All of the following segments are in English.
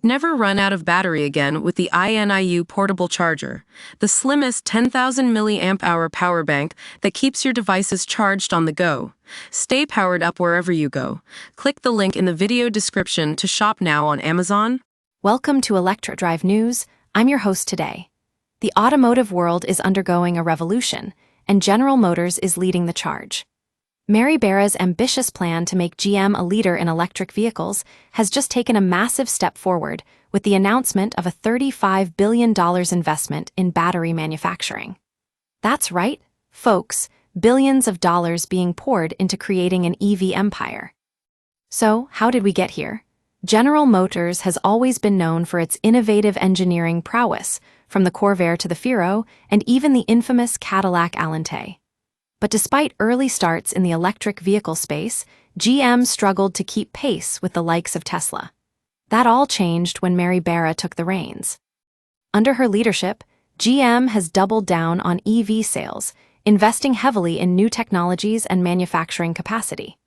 Never run out of battery again with the INIU portable charger, the slimmest 10,000 milliamp hour power bank that keeps your devices charged on the go. Stay powered up wherever you go. Click the link in the video description to shop now on Amazon. Welcome to ElectroDrive News. I'm your host today. The automotive world is undergoing a revolution, and General Motors is leading the charge. Mary Barra's ambitious plan to make GM a leader in electric vehicles has just taken a massive step forward with the announcement of a $35 billion investment in battery manufacturing. That's right, folks, billions of dollars being poured into creating an EV empire. So, how did we get here? General Motors has always been known for its innovative engineering prowess, from the Corvair to the Fiero, and even the infamous Cadillac Alente. But despite early starts in the electric vehicle space, GM struggled to keep pace with the likes of Tesla. That all changed when Mary Barra took the reins. Under her leadership, GM has doubled down on EV sales, investing heavily in new technologies and manufacturing capacity.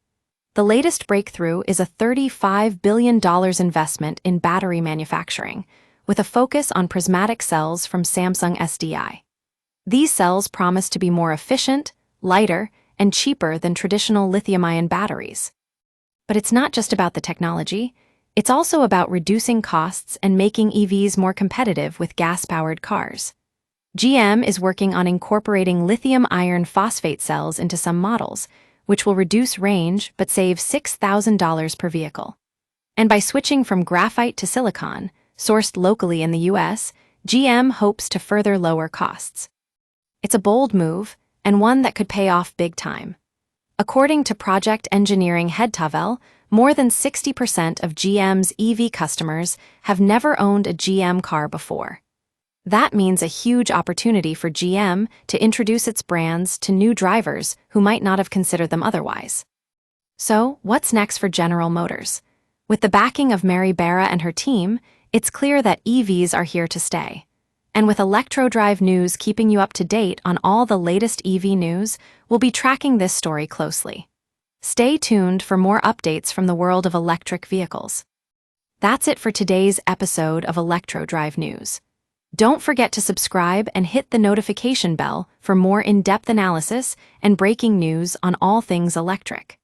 The latest breakthrough is a $35 billion investment in battery manufacturing, with a focus on prismatic cells from Samsung SDI. These cells promise to be more efficient, lighter, and cheaper than traditional lithium-ion batteries. But it's not just about the technology, it's also about reducing costs and making EVs more competitive with gas-powered cars. GM is working on incorporating lithium iron phosphate cells into some models, which will reduce range but save $6,000 per vehicle. And by switching from graphite to silicon, sourced locally in the US, GM hopes to further lower costs. It's a bold move, and one that could pay off big time. According to project engineering head Tavel, more than 60% of GM's EV customers have never owned a GM car before. That means a huge opportunity for GM to introduce its brands to new drivers who might not have considered them otherwise. So, what's next for General Motors? With the backing of Mary Barra and her team, it's clear that EVs are here to stay. And with ElectroDrive News keeping you up to date on all the latest EV news, we'll be tracking this story closely. Stay tuned for more updates from the world of electric vehicles. That's it for today's episode of ElectroDrive News. Don't forget to subscribe and hit the notification bell for more in-depth analysis and breaking news on all things electric.